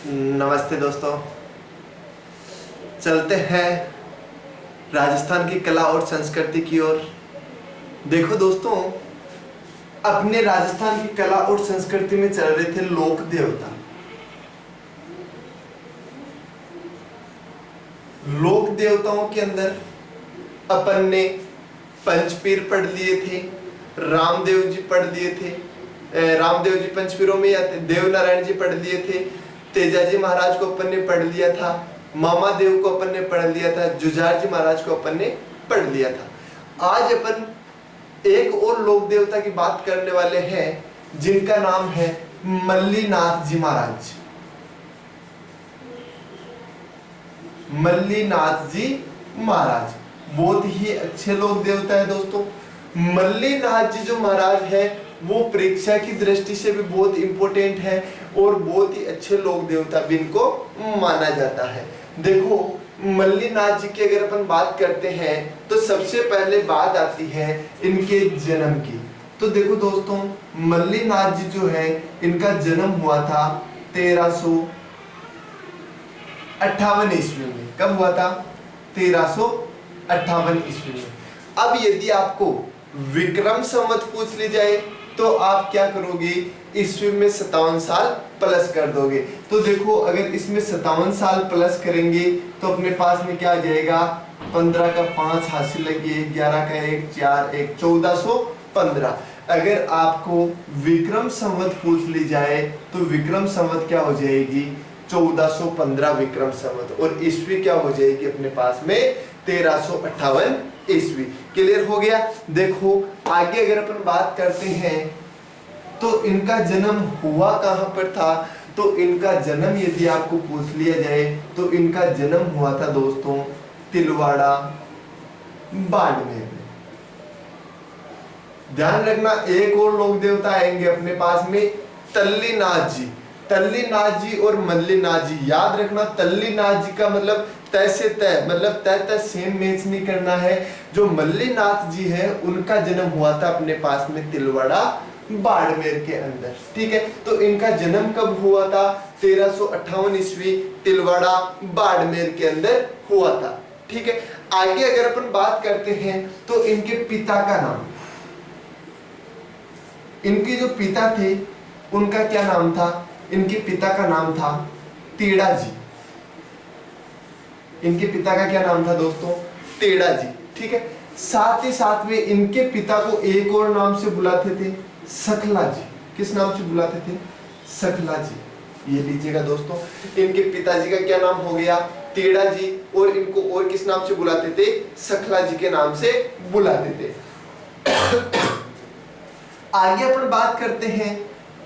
नमस्ते दोस्तों, चलते हैं राजस्थान की कला और संस्कृति की ओर। देखो दोस्तों, अपने राजस्थान की कला और संस्कृति में चल रहे थे लोक देवता। लोक देवताओं के अंदर अपन ने पंचपीर पढ़ लिए थे, रामदेव जी पढ़ लिए थे। रामदेव जी पंचपीरों में आते, देव नारायण जी पढ़ लिए थे, तेजाजी महाराज को अपन ने पढ़ लिया था, मामा देव को अपन ने पढ़ लिया था, जुझार जी महाराज को अपन ने पढ़ लिया था। आज अपन एक और लोक देवता की बात करने वाले हैं जिनका नाम है मल्लीनाथ जी महाराज। मल्लीनाथ जी महाराज बहुत ही अच्छे लोक देवता है दोस्तों। मल्लीनाथ जी जो महाराज है वो परीक्षा की दृष्टि से भी बहुत इंपॉर्टेंट है और बहुत ही अच्छे लोक देवता भी इनको माना जाता है। देखो, मल्लीनाथ जी की अगर अपन बात करते हैं तो सबसे पहले बात आती है इनके जन्म की। तो देखो दोस्तों, मल्लीनाथ जी जो है इनका जन्म हुआ था 1358 ईस्वी में। कब हुआ था? 1358 ईस्वी में। अब यदि आपको विक्रम संवत पूछ ली जाए तो आप क्या करोगे? ईस्वी में 57 साल प्लस कर दोगे। तो देखो, अगर इसमें 57 साल प्लस करेंगे तो अपने पास में क्या आ जाएगा? 15 का 5 हासिल लगे, 11 का 1 4 1 1415। अगर आपको विक्रम संवत पूछ ली जाए तो विक्रम संवत क्या हो जाएगी? 1415 विक्रम संवत। और ईस्वी क्या हो जाएगी अपने पास में? 1358 ईस्वी। क्लियर हो गया? देखो आगे अगर अपन बात करते हैं तो इनका जन्म हुआ कहां पर था? तो इनका जन्म यदि आपको पूछ लिया जाए तो इनका जन्म हुआ था दोस्तों तिलवाड़ा, बाड़मेर में। ध्यान रखना, एक और लोक देवता आएंगे अपने पास में, तल्लीनाथ जी। तल्लीनाथ जी और मल्लीनाथ जी, याद रखना, तल्लीनाथ जी का मतलब तय से तय, मतलब तय तय सेम मैच नहीं करना है। जो मल्लीनाथ जी है उनका जन्म हुआ था अपने पास में तिलवाड़ा, बाड़मेर के अंदर। ठीक है, तो इनका जन्म कब हुआ था? 1358 ईस्वी, तिलवाड़ा, बाड़मेर के अंदर हुआ था। ठीक है, आगे अगर अपन बात करते हैं तो इनके पिता का नाम, इनके जो पिता थे उनका क्या नाम था? इनके पिता का नाम था तेड़ा जी। इनके पिता का क्या नाम था दोस्तों? तेड़ा जी। ठीक है, साथ ही साथ में इनके पिता को एक और नाम से बुलाते थे, सकला जी। किस नाम से बुलाते थे? सकला जी। ये लीजिएगा दोस्तों, इनके पिताजी का क्या नाम हो गया? तेड़ा जी। और इनको और किस नाम से बुलाते थे? सकला जी के नाम से बुलाते थे। आगे अपन बात करते हैं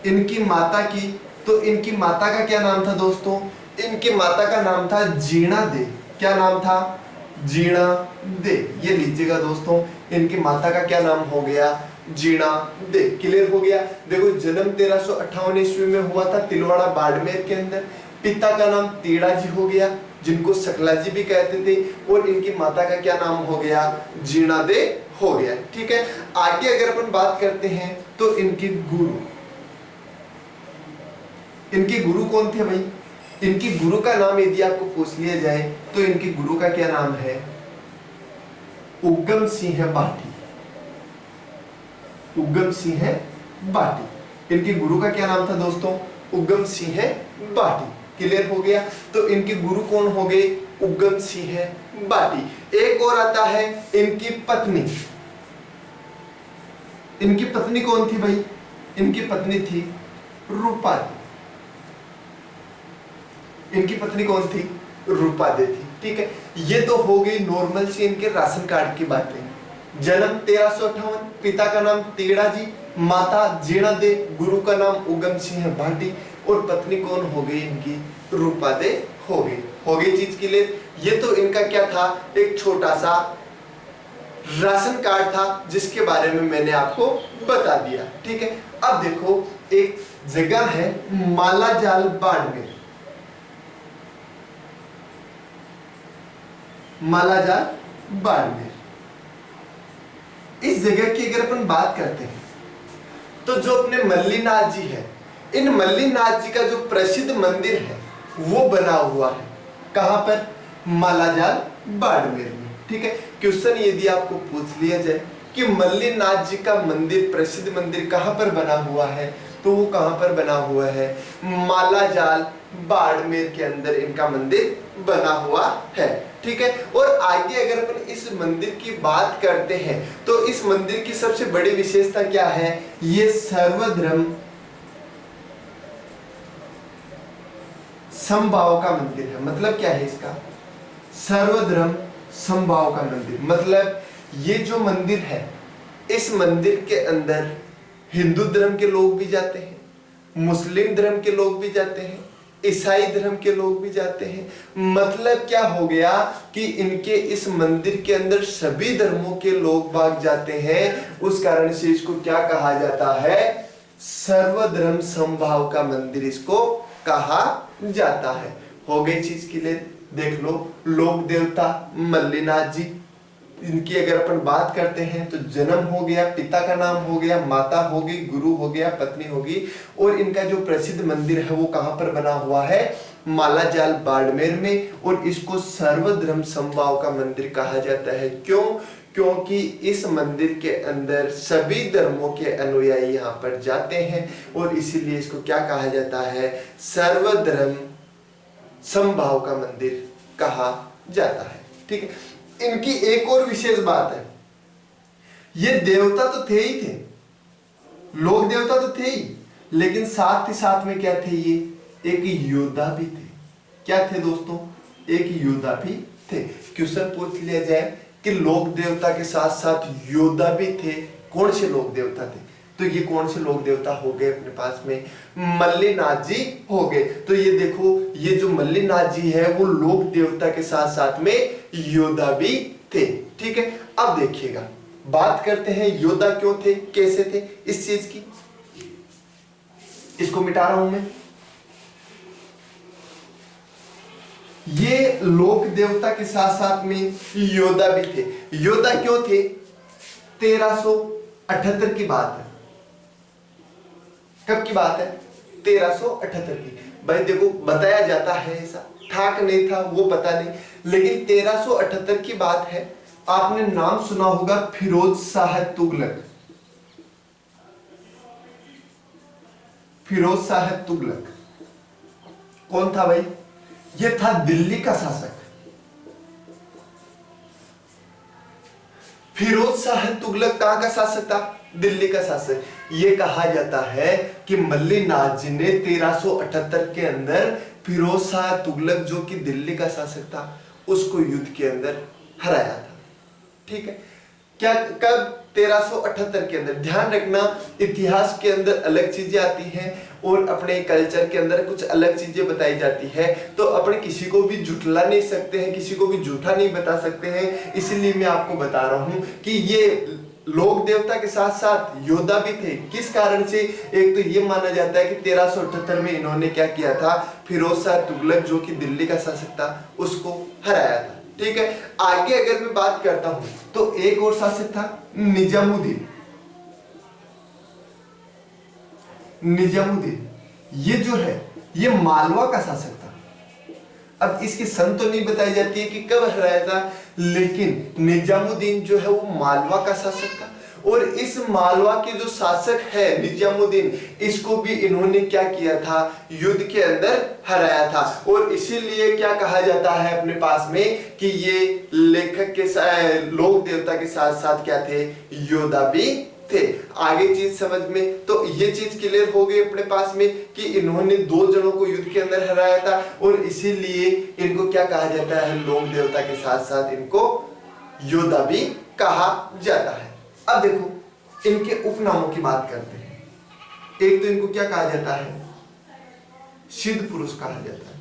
इनकी माता की। तो इनकी माता का क्या नाम था दोस्तों? इनकी माता का नाम था जीणा दे। क्या नाम था? जीणा दे। ये लीजिएगा दोस्तों, इनकी माता का क्या नाम हो गया? जीणा दे। क्लियर हो गया? देखो, जन्म 1358 ईस्वी में हुआ था तिलवाड़ा, बाड़मेर के अंदर। पिता का नाम तेड़ा जी हो गया, जिनको सकला जी भी कहते थे, और इनकी माता का क्या नाम हो गया? जीणा दे हो गया। ठीक है, आगे अगर अपन बात करते हैं तो इनके गुरु, इनके गुरु कौन थे भाई? इनकी गुरु का नाम यदि आपको पूछ लिया जाए तो इनके गुरु का क्या नाम है? उग्गम सिंह बाटी। उग्गम सिंह बाटी। इनके गुरु का क्या नाम था दोस्तों? उग्गम सिंह बाटी। क्लियर हो गया? तो इनके गुरु कौन हो गए? उग्गम सिंह बाटी। एक और आता है इनकी पत्नी। इनकी पत्नी कौन थी भाई? इनकी पत्नी थी रूपा दी। इनकी पत्नी कौन थी? रूपा दे थी। ठीक है, ये तो हो गई नॉर्मल सी इनके राशन कार्ड की बातें। जन्म 1358, पिता का नाम तेड़ा जी, माता जीणा दे, गुरु का नाम उग्गम सिंह भाटी, और पत्नी कौन हो गई इनकी? रूपा दे हो गई। हो गई चीज के लिए। ये तो इनका क्या था? एक छोटा सा राशन कार्ड था जिसके बारे में मैंने आपको बता दिया। ठीक है, अब देखो, एक जगह है मालाजाल, बाड़मेर। मालाजाल, बाड़मेर, इस जगह की अगर अपन बात करते हैं तो जो अपने मल्लीनाथ जी है, इन मल्लीनाथ जी का जो प्रसिद्ध मंदिर है वो बना हुआ है। कहां पर? मालाजाल बाड़मेर में। ठीक है, क्वेश्चन यदि आपको पूछ लिया जाए कि मल्लिनाथ जी का मंदिर, प्रसिद्ध मंदिर कहां पर बना हुआ है, तो वो कहां पर बना हुआ है? मालाजाल बाड़मेर के अंदर इनका मंदिर बना हुआ है। ठीक है, और आगे अगर अपन इस मंदिर की बात करते हैं तो इस मंदिर की सबसे बड़ी विशेषता क्या है? ये सर्वधर्म समभाव का मंदिर है। मतलब क्या है इसका? सर्वधर्म समभाव का मंदिर। मतलब ये जो मंदिर है, इस मंदिर के अंदर हिंदू धर्म के लोग भी जाते हैं, मुस्लिम धर्म के लोग भी जाते हैं, ईसाई धर्म के लोग भी जाते हैं। मतलब क्या हो गया कि इनके इस मंदिर के अंदर सभी धर्मों के लोग भाग जाते हैं। उस कारण से इसको क्या कहा जाता है? सर्वधर्म समभाव का मंदिर इसको कहा जाता है। हो गई चीज क्लियर? देख लो, लोक देवता मल्लिनाथ जी, इनकी अगर अपन बात करते हैं तो जन्म हो गया, पिता का नाम हो गया, माता हो गई, गुरु हो गया, पत्नी होगी, और इनका जो प्रसिद्ध मंदिर है वो कहां पर बना हुआ है? मालाजाल बाड़मेर में। और इसको सर्वधर्म समभाव का मंदिर कहा जाता है। क्यों? क्योंकि इस मंदिर के अंदर सभी धर्मों के अनुयायी यहाँ पर जाते हैं, और इसीलिए इसको क्या कहा जाता है? सर्वधर्म समभाव का मंदिर कहा जाता है। ठीक है, इनकी एक और विशेष बात है, ये देवता तो थे ही थे, लोक देवता तो थे ही, लेकिन साथ ही साथ में क्या थे? ये एक योद्धा भी थे। क्या थे दोस्तों? एक योद्धा भी थे। क्वेश्चन पूछ लिया जाए कि लोक देवता के साथ साथ योद्धा भी थे, कौन से लोक देवता थे? तो ये कौन से लोक देवता हो गए अपने पास में? मल्लिनाथ जी हो गए। तो ये देखो, ये जो मल्लिनाथ जी है वो लोक देवता के साथ साथ में योद्धा भी थे। ठीक है, अब देखिएगा, बात करते हैं योद्धा क्यों थे, कैसे थे इस चीज की। इसको मिटा रहा हूं मैं। ये लोक देवता के साथ साथ में योद्धा भी थे। योद्धा क्यों थे? 1378 की बात है। कब की बात है? 1378 की। भाई देखो, बताया जाता है ऐसा, ठाक नहीं था वो पता नहीं, लेकिन 1378 की बात है। आपने नाम सुना होगा फिरोज शाह तुगलक। फिरोज शाह तुगलक कौन था भाई? ये था दिल्ली का शासक। फिरोज शाह तुगलक कहां का शासक था? दिल्ली का शासक। ये कहा जाता है कि मल्लिनाथ जी ने 1378 के अंदर फिरोज शाह तुगलक, जो कि दिल्ली का शासक था, उसको युद्ध के अंदर हराया था। ठीक है, क्या कब? 1378 के अंदर। ध्यान रखना, इतिहास के अंदर अलग चीजें आती हैं और अपने कल्चर के अंदर कुछ अलग चीजें बताई जाती है, तो अपने किसी को भी झुठला नहीं सकते हैं, किसी को भी झूठा नहीं बता सकते हैं। इसलिए मैं आपको बता रहा हूं कि ये लोक देवता के साथ साथ योद्धा भी थे। किस कारण से? एक तो ये माना जाता है कि 1378 में इन्होंने क्या किया था? फिरोज शाह तुगलक, जो कि दिल्ली का शासक था, उसको हराया था। ठीक है, आगे अगर मैं बात करता हूं तो एक और शासक था निजामुद्दीन। निजामुद्दीन ये जो है, ये मालवा का शासक था। अब इसकी सन तो नहीं बताई जाती है कि कब हराया था, लेकिन निजामुद्दीन जो है वो मालवा का शासक था। और इस मालवा के जो शासक है निजामुद्दीन, इसको भी इन्होंने क्या किया था? युद्ध के अंदर हराया था। और इसीलिए क्या कहा जाता है अपने पास में कि ये लेखक के लोक देवता के साथ साथ क्या थे? योद्धा भी थे। आगे चीज समझ में, तो ये चीज क्लियर हो गई अपने पास में कि इन्होंने दो जनों को युद्ध के अंदर हराया था, और इसीलिए इनको क्या कहा जाता है? लोक देवता के साथ साथ इनको योद्धा भी कहा जाता है। अब देखो, इनके उपनामों की बात करते हैं। एक तो इनको क्या कहा जाता है? सिद्ध पुरुष कहा जाता है।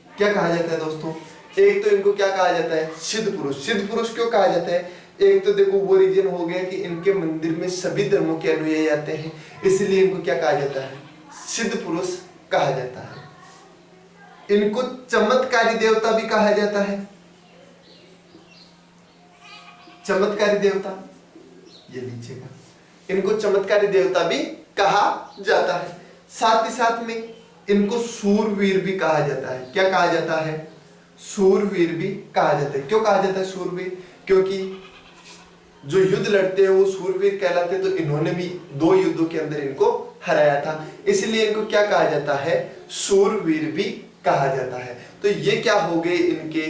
क्या कहा जाता है दोस्तों? एक तो इनको क्या कहा जाता है? सिद्ध पुरुष। सिद्ध पुरुष क्यों कहा जाता है? एक तो देखो वो रीजन हो गया कि इनके मंदिर में सभी धर्मों के अनुयायी आते हैं, इसलिए इनको क्या कहा जाता है? सिद्ध पुरुष कहा जाता है। इनको चमत्कारी देवता भी कहा जाता है। चमत्कारी देवता, ये लीजिएगा, इनको चमत्कारी देवता भी कहा जाता है। साथ ही साथ में इनको सूरवीर भी कहा जाता है। क्या कहा जाता है? सूरवीर भी कहा जाता है। क्यों कहा जाता है सूरवीर? क्योंकि जो युद्ध लड़ते हैं वो सूरवीर कहलाते हैं, तो इन्होंने भी 2 युद्धों के अंदर इनको हराया था, इसलिए इनको क्या कहा जाता है? सूरवीर भी कहा जाता है। तो ये क्या हो गए? इनके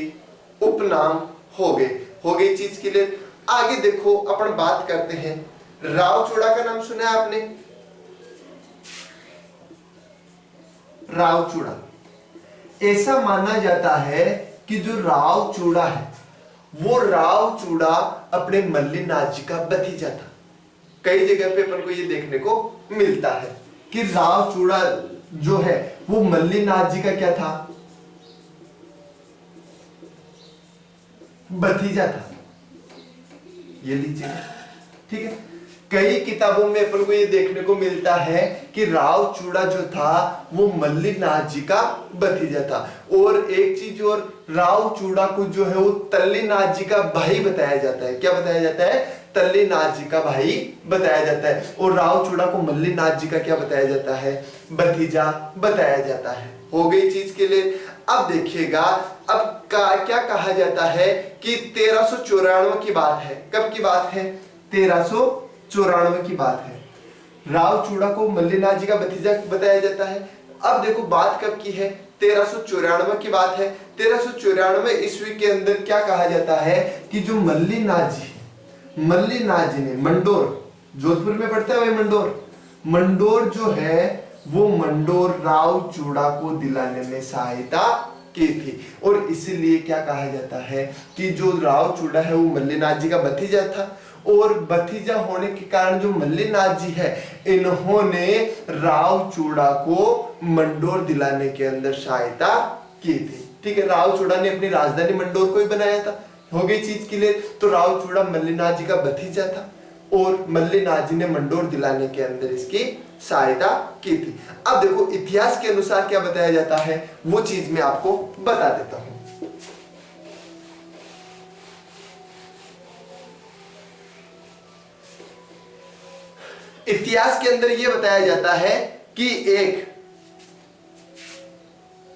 उपनाम हो गए चीज के लिए। आगे देखो अपन बात करते हैं, रावचूड़ा का नाम सुना है आपने? रावचूड़ा, ऐसा माना जाता है कि जो रावचूड़ा है वो रावचूड़ा अपने मल्लीनाथ जी का भतीजा था। कई जगह पे अपन को ये देखने को मिलता है कि रावचूड़ा जो है वो मल्लीनाथ जी का क्या था? भतीजा था। ये लीजिए, ठीक है। कई किताबों में अपन को ये देखने को मिलता है कि रावचूड़ा जो था वो मल्लीनाथ जी का भतीजा था। और एक चीज और, रावचूड़ा को जो है वो तल्लीनाथ जी का भाई बताया जाता है। क्या बताया जाता है? तल्लीनाथ जी का भाई बताया जाता है। और रावचूड़ा को मल्लीनाथ जी का क्या बताया जाता है? भतीजा बताया जाता है। हो गई चीज के लिए। अब देखिएगा, अब क्या कहा जाता है कि 1394 की बात है। कब की बात है? 1394 की बात है। रावचूड़ा को मल्लीनाथ जी का भतीजा बताया जाता है। अब देखो बात कब की है? 1394 की बात है। 1394 ईस्वी के अंदर क्या कहा जाता है कि जो मल्लीनाथ जी ने मंडोर, जोधपुर में पड़ता है वही मंडोर जो है वो मंडोर रावचूड़ा को दिलाने में सहायता की थी। और इसीलिए क्या कहा जाता है कि जो रावचूड़ा है वो मल्लीनाथ जी का भतीजा था। और भतीजा होने के कारण जो मल्लीनाथ जी है इन्होंने रावचूड़ा को मंडोर दिलाने के अंदर सहायता की थी। ठीक है, रावचूड़ा ने अपनी राजधानी मंडोर को ही बनाया था। हो गई चीज के लिए। तो रावचूड़ा मल्लीनाथ जी का भतीजा था और मल्लीनाथ जी ने मंडोर दिलाने के अंदर इसकी सहायता की थी। अब देखो इतिहास के अनुसार क्या बताया जाता है वो चीज मैं आपको बता देता हूं। इतिहास के अंदर यह बताया जाता है कि एक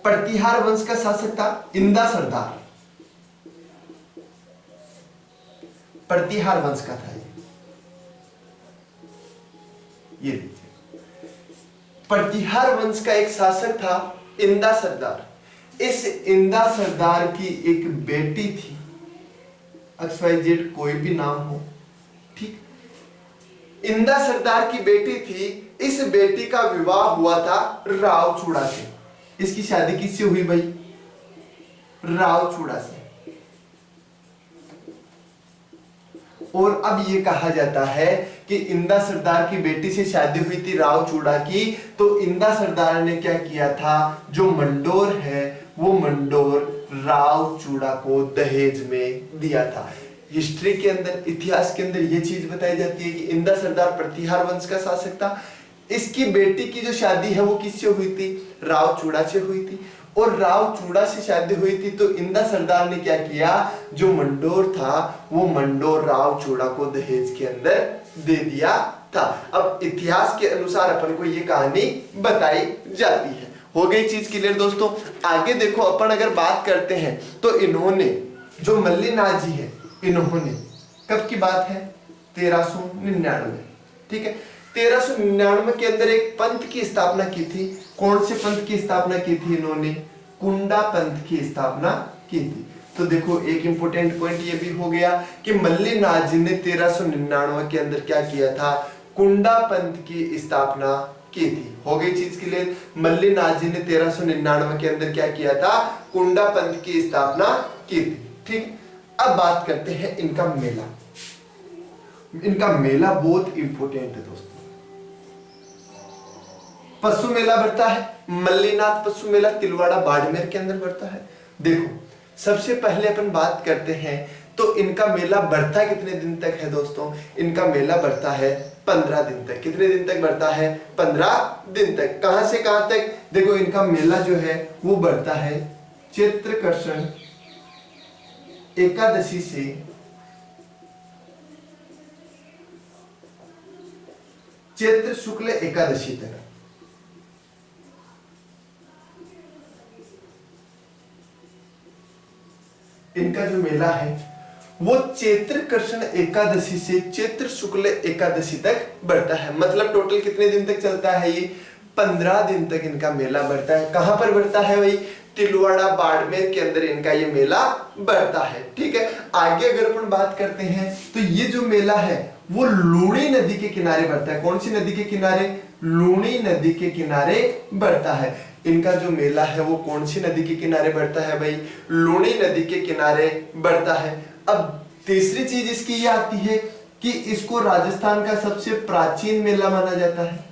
प्रतिहार वंश का शासक था इंदा सरदार। प्रतिहार वंश का था ये प्रतिहार वंश का एक शासक था इंदा सरदार। इस इंदा सरदार की एक बेटी थी, XYZ कोई भी नाम हो, ठीक। इंदा सरदार की बेटी थी। इस बेटी का विवाह हुआ था रावचूड़ा से। इसकी शादी किससे हुई भाई? रावचूड़ा से। और अब ये कहा जाता है कि इंदा सरदार की बेटी से शादी हुई थी रावचूड़ा की, तो इंदा सरदार ने क्या किया था, जो मंडोर है वो मंडोर रावचूड़ा को दहेज में दिया था। हिस्ट्री के अंदर, इतिहास के अंदर ये चीज बताई जाती है कि इंदा सरदार प्रतिहार वंश का शासक था। इसकी बेटी की जो शादी है वो किससे हुई थी? रावचूड़ा से हुई थी। और रावचूड़ा से शादी हुई थी तो इंदा सरदार ने क्या किया, जो मंडोर था वो मंडोर रावचूड़ा को दहेज के अंदर दे दिया था। अब इतिहास के अनुसार अपन को ये कहानी बताई जाती है। हो गई चीज क्लियर दोस्तों। आगे देखो, अपन अगर बात करते हैं तो इन्होंने, जो मल्लीनाथ जी है, इन्होंने कब की बात है? 1399। ठीक है, 1399 के अंदर एक पंथ की स्थापना की थी। कौन से पंथ की स्थापना की थी इन्होंने? कुंडा पंथ की स्थापना की थी। तो देखो एक इंपॉर्टेंट पॉइंट ये भी हो गया कि मल्लीनाथ जी ने 1399 के अंदर क्या किया था? कुंडा पंथ की स्थापना की थी। हो गई चीज के लिए। मल्लीनाथ जी ने 1399 के अंदर क्या किया था? कुंडा पंथ की स्थापना की थी। ठीक, अब बात करते हैं इनका मेला। इनका मेला बहुत इंपॉर्टेंट है दोस्तों। पशु मेला बढ़ता है, मल्लीनाथ पशु मेला तिलवाड़ा बाड़मेर के अंदर बढ़ता है। देखो सबसे पहले अपन बात करते हैं तो इनका मेला बढ़ता कितने दिन तक है दोस्तों? इनका मेला बढ़ता है 15 दिन तक। कितने दिन तक बढ़ता है? 15 दिन तक। कहां से कहां तक? देखो इनका मेला जो है वो बढ़ता है चैत्र कृष्ण एकादशी से चैत्र शुक्ल एकादशी तक। इनका जो मेला है वो चैत्र कृष्ण एकादशी से चैत्र शुक्ल एकादशी तक बढ़ता है। मतलब टोटल कितने दिन तक चलता है ये? 15 दिन तक इनका मेला बढ़ता है। कहां पर बढ़ता है भाई? तिलवाड़ा बाड़मेर के अंदर इनका ये मेला बढ़ता है। ठीक है, आगे अगर अपन बात करते हैं तो ये जो मेला है वो लूणी नदी के किनारे बढ़ता है। कौन सी नदी के किनारे? लूणी नदी के किनारे बढ़ता है। इनका जो मेला है वो कौन सी नदी के किनारे बढ़ता है भाई? लूणी नदी के किनारे बढ़ता है। अब तीसरी चीज इसकी ये आती है कि इसको राजस्थान का सबसे प्राचीन मेला माना जाता है।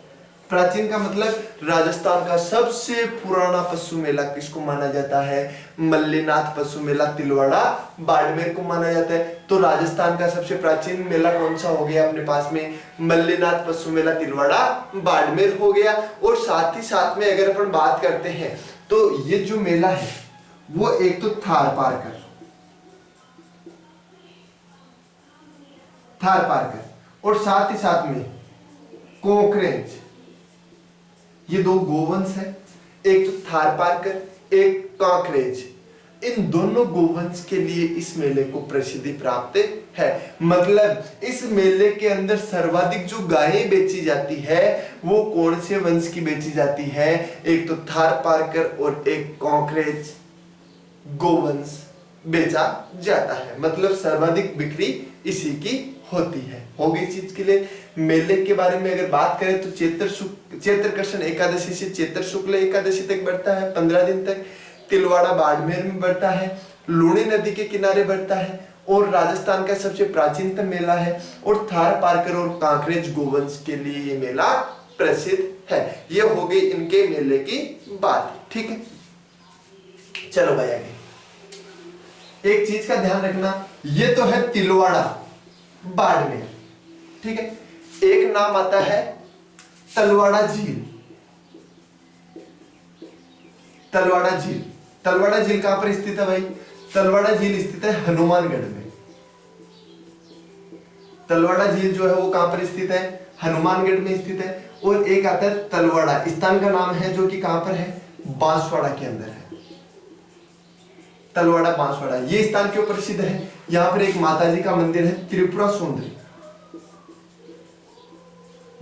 प्राचीन का मतलब राजस्थान का सबसे पुराना पशु मेला किसको माना जाता है? मल्लीनाथ पशु मेला तिलवाड़ा बाड़मेर को माना जाता है। तो राजस्थान का सबसे प्राचीन मेला कौन सा हो गया अपने पास में? मल्लीनाथ पशु मेला तिलवाड़ा बाड़मेर हो गया। और साथ ही साथ में अगर अपन बात करते हैं तो ये जो मेला है वो एक तो थार पारकर और साथ ही साथ में कोकरेज, ये दो गोवंश है। एक तो थार पारकर, एक कांकरेज। इन दोनों गोवंश के लिए इस मेले को प्रसिद्धि प्राप्त है। मतलब इस मेले के अंदर सर्वाधिक जो गायें बेची जाती है वो कौन से वंश की बेची जाती है? एक तो थार पारकर और एक कांकरेज गोवंश बेचा जाता है। मतलब सर्वाधिक बिक्री इसी की होती है। हो गई चीज के लिए। मेले के बारे में अगर बात करें तो चैत्र कृष्ण एकादशी से चैत्र शुक्ल एकादशी तक बढ़ता है 15 दिन तक। तिलवाड़ा बाड़मेर में बढ़ता है, लूणी नदी के किनारे बढ़ता है और राजस्थान का सबसे प्राचीनतम मेला है। और थार पारकर और कांकरेज गोवंश के लिए ये मेला प्रसिद्ध है। ये हो गई इनके मेले की बात। ठीक है, चलो भाई आगे। एक चीज का ध्यान रखना, ये तो है तिलवाड़ा बाड़मेर। ठीक है, एक नाम आता है तलवाड़ा झील। तलवाड़ा झील, तलवाड़ा झील कहां पर स्थित है भाई? तलवाड़ा झील स्थित है हनुमानगढ़ में। तलवाड़ा झील जो है वो कहां पर स्थित है? हनुमानगढ़ में स्थित है। और एक आता है तलवाड़ा, स्थान का नाम है जो कि कहां पर है? बांसवाड़ा के अंदर है। तलवाड़ा बांसवाड़ा ये स्थान क्यों प्रसिद्ध है? यहाँ पर एक माताजी का मंदिर है त्रिपुरा सुंदरी,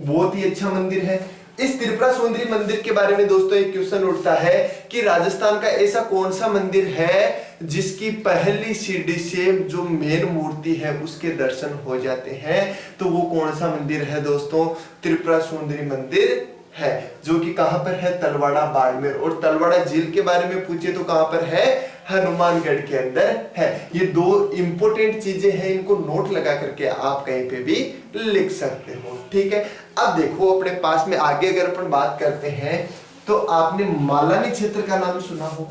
बहुत ही अच्छा मंदिर है। इस त्रिपुरा सुंदरी मंदिर के बारे में दोस्तों एक क्वेश्चन उठता है कि राजस्थान का ऐसा कौन सा मंदिर है जिसकी पहली सीढ़ी से जो मेन मूर्ति है उसके दर्शन हो जाते हैं? तो वो कौन सा मंदिर है दोस्तों? त्रिपुरा सुंदरी मंदिर है, जो कि कहां पर है? तलवाड़ा बाड़मेर। और तलवाड़ा झील के बारे में पूछे तो कहां पर है? हनुमानगढ़ के अंदर है। ये दो इंपॉर्टेंट चीजें हैं, इनको नोट लगा करके आप कहीं पे भी लिख सकते हो। ठीक है, अब देखो अपने पास में आगे अगर अपन बात करते हैं तो आपने मालानी क्षेत्र का नाम सुना हो?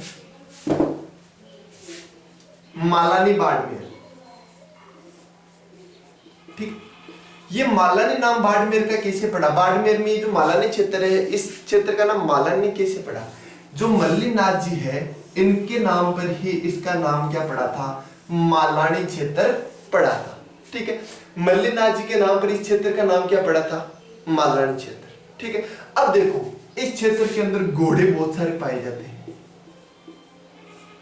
मालानी बाड़मेर। ठीक, ये मालानी नाम बाड़मेर का कैसे पड़ा? बाड़मेर में जो मालानी क्षेत्र है इस क्षेत्र का नाम मालानी कैसे पड़ा? जो मल्लीनाथ जी है इनके नाम पर ही इसका नाम क्या पड़ा था? मालानी क्षेत्र पड़ा था। ठीक है, मल्लीनाथ जी के नाम पर इस क्षेत्र का नाम क्या पड़ा था? मालानी क्षेत्र। ठीक है, अब देखो इस क्षेत्र के अंदर घोड़े बहुत सारे पाए जाते हैं,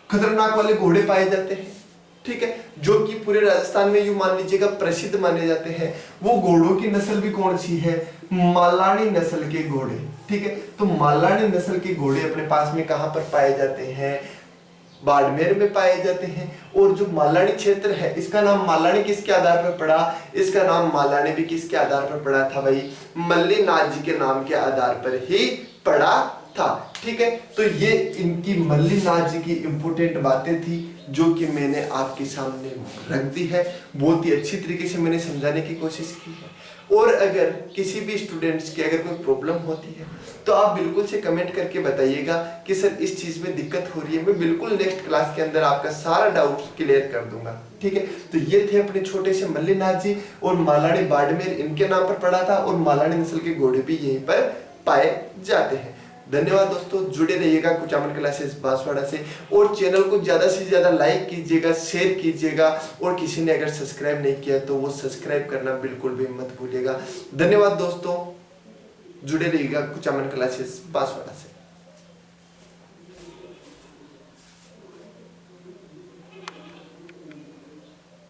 खतरनाक वाले घोड़े पाए जाते हैं। ठीक है, जो कि पूरे राजस्थान में यूं मान लीजिएगा प्रसिद्ध माने जाते हैं। वो घोड़ों की नस्ल भी कौन सी है? मालानी नस्ल के घोड़े। ठीक है, तो मालानी नस्ल के घोड़े अपने पास में कहां पर पाए जाते हैं? बाड़मेर में पाए जाते हैं। और जो मालानी क्षेत्र है इसका नाम मालानी किसके आधार पर पड़ा? इसका नाम मालानी भी किसके आधार पर पड़ा था भाई? मल्लीनाथ जी के नाम के आधार पर ही पड़ा था। ठीक है, तो ये इनकी मल्लीनाथ जी की इंपोर्टेंट बातें थी जो कि मैंने आपके सामने रख दी है। बहुत ही अच्छी तरीके से मैंने समझाने की कोशिश की है। और अगर किसी भी स्टूडेंट्स की अगर कोई प्रॉब्लम होती है तो आप बिल्कुल से कमेंट करके बताइएगा कि सर इस चीज में दिक्कत हो रही है। मैं बिल्कुल नेक्स्ट क्लास के अंदर आपका सारा डाउट क्लियर कर दूंगा। ठीक है, तो ये थे अपने छोटे से मल्लीनाथ जी और मालानी बाड़मेर इनके नाम पर पड़ा था और मालानी नस्ल के घोड़े भी यहीं पर पाए जाते हैं। धन्यवाद दोस्तों, जुड़े रहिएगा कुचामन क्लासेस बांसवाड़ा से और चैनल को ज्यादा से ज्यादा लाइक कीजिएगा, शेयर कीजिएगा और किसी ने अगर सब्सक्राइब नहीं किया तो वो सब्सक्राइब करना बिल्कुल भी मत भूलिएगा। धन्यवाद दोस्तों, जुड़े रहिएगा कुचामन क्लासेस बांसवाड़ा से।